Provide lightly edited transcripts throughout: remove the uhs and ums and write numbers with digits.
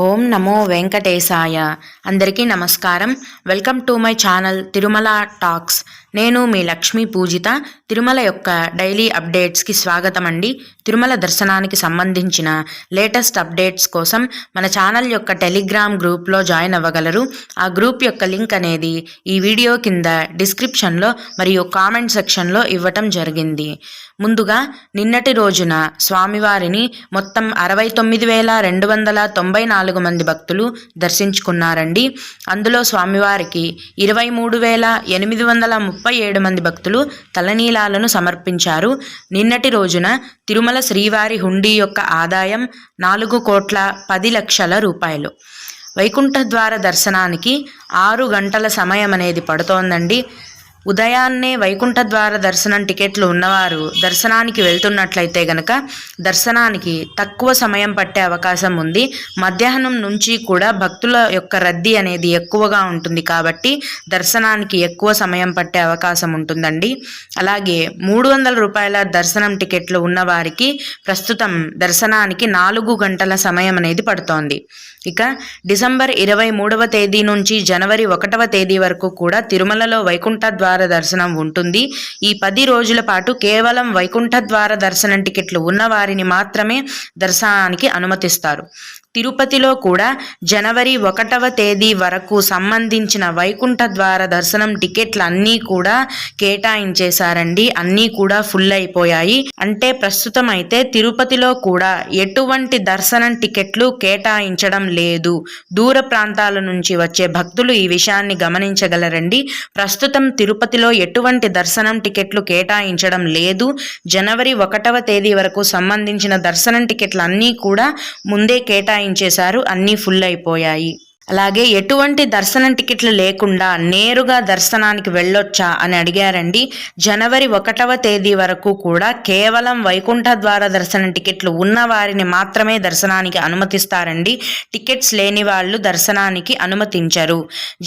ఓం నమో వెంకటేశాయ. అందరికీ నమస్కారం. Welcome to my channel Tirumala talks. నేను మీ లక్ష్మీ పూజిత. తిరుమల యొక్క డైలీ అప్డేట్స్కి స్వాగతం అండి. తిరుమల దర్శనానికి సంబంధించిన లేటెస్ట్ అప్డేట్స్ కోసం మన ఛానల్ యొక్క టెలిగ్రామ్ గ్రూప్లో జాయిన్ అవ్వగలరు. ఆ గ్రూప్ యొక్క లింక్ అనేది ఈ వీడియో కింద డిస్క్రిప్షన్లో మరియు కామెంట్ సెక్షన్లో ఇవ్వటం జరిగింది. ముందుగా నిన్నటి రోజున స్వామివారిని మొత్తం 69,294 మంది భక్తులు దర్శించుకున్నారండి. అందులో స్వామివారికి 23,837 మంది భక్తులు తలనీలాలను సమర్పించారు. నిన్నటి రోజున తిరుమల శ్రీవారి హుండీ యొక్క ఆదాయం 4,10,00,000 రూపాయలు. వైకుంఠ ద్వార దర్శనానికి 6 గంటల సమయం అనేది పడుతోందండి. ఉదయాన్నే వైకుంఠ ద్వార దర్శనం టికెట్లు ఉన్నవారు దర్శనానికి వెళ్తున్నట్లయితే గనక దర్శనానికి తక్కువ సమయం పట్టే అవకాశం ఉంది. మధ్యాహ్నం నుంచి కూడా భక్తుల యొక్క రద్దీ అనేది ఎక్కువగా ఉంటుంది కాబట్టి దర్శనానికి ఎక్కువ సమయం పట్టే అవకాశం ఉంటుందండి. అలాగే 300 రూపాయల దర్శనం టికెట్లు ఉన్నవారికి ప్రస్తుతం దర్శనానికి 4 గంటల సమయం అనేది పడుతోంది. ఇక డిసెంబర్ 23వ తేదీ నుంచి జనవరి 1వ తేదీ వరకు కూడా తిరుమలలో వైకుంఠ ద్వార దర్శనం ఉంటుంది. ఈ 10 రోజుల పాటు కేవలం వైకుంఠ ద్వార దర్శనం టికెట్లు ఉన్నవారిని మాత్రమే దర్శనానికి అనుమతిస్తారు. తిరుపతిలో కూడా జనవరి 1వ తేదీ వరకు సంబంధించిన వైకుంఠ ద్వార దర్శనం టికెట్లు అన్నీ కూడా కేటాయించేశారండి. అన్నీ కూడా ఫుల్ అయిపోయాయి. అంటే ప్రస్తుతం అయితే తిరుపతిలో కూడా ఎటువంటి దర్శనం టికెట్లు కేటాయించడం లేదు. దూర ప్రాంతాల నుంచి వచ్చే భక్తులు ఈ విషయాన్ని గమనించగలరండి. ప్రస్తుతం తిరుపతిలో ఎటువంటి దర్శనం టికెట్లు కేటాయించడం లేదు. జనవరి 1వ తేదీ వరకు సంబంధించిన దర్శనం టికెట్లు అన్నీ కూడా ముందే కేటాయించేశారు. అన్నీ ఫుల్ అయిపోయాయి. అలాగే ఎటువంటి దర్శనం టికెట్లు లేకుండా నేరుగా దర్శనానికి వెళ్ళొచ్చా అని అడిగారండి. జనవరి 1వ తేదీ వరకు కూడా కేవలం వైకుంఠ ద్వార దర్శనం టికెట్లు ఉన్న వారిని మాత్రమే దర్శనానికి అనుమతిస్తారండి. టికెట్స్ లేని వాళ్ళు దర్శనానికి అనుమతించరు.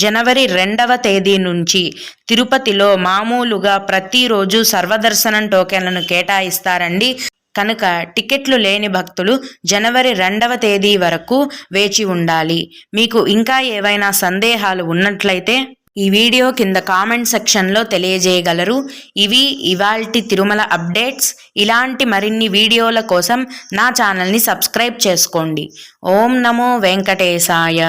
జనవరి 2వ తేదీ నుంచి తిరుపతిలో మామూలుగా ప్రతిరోజు సర్వదర్శనం టోకెన్లను కేటాయిస్తారండి. కనుక టికెట్లు లేని భక్తులు జనవరి 2వ తేదీ వరకు వేచి ఉండాలి. మీకు ఇంకా ఏవైనా సందేహాలు ఉన్నట్లయితే ఈ వీడియో కింద కామెంట్ సెక్షన్లో తెలియజేయగలరు. ఇవి ఇవాల్టి తిరుమల అప్డేట్స్. ఇలాంటి మరిన్ని వీడియోల కోసం నా ఛానల్ని సబ్స్క్రైబ్ చేసుకోండి. ఓం నమో వెంకటేశాయ.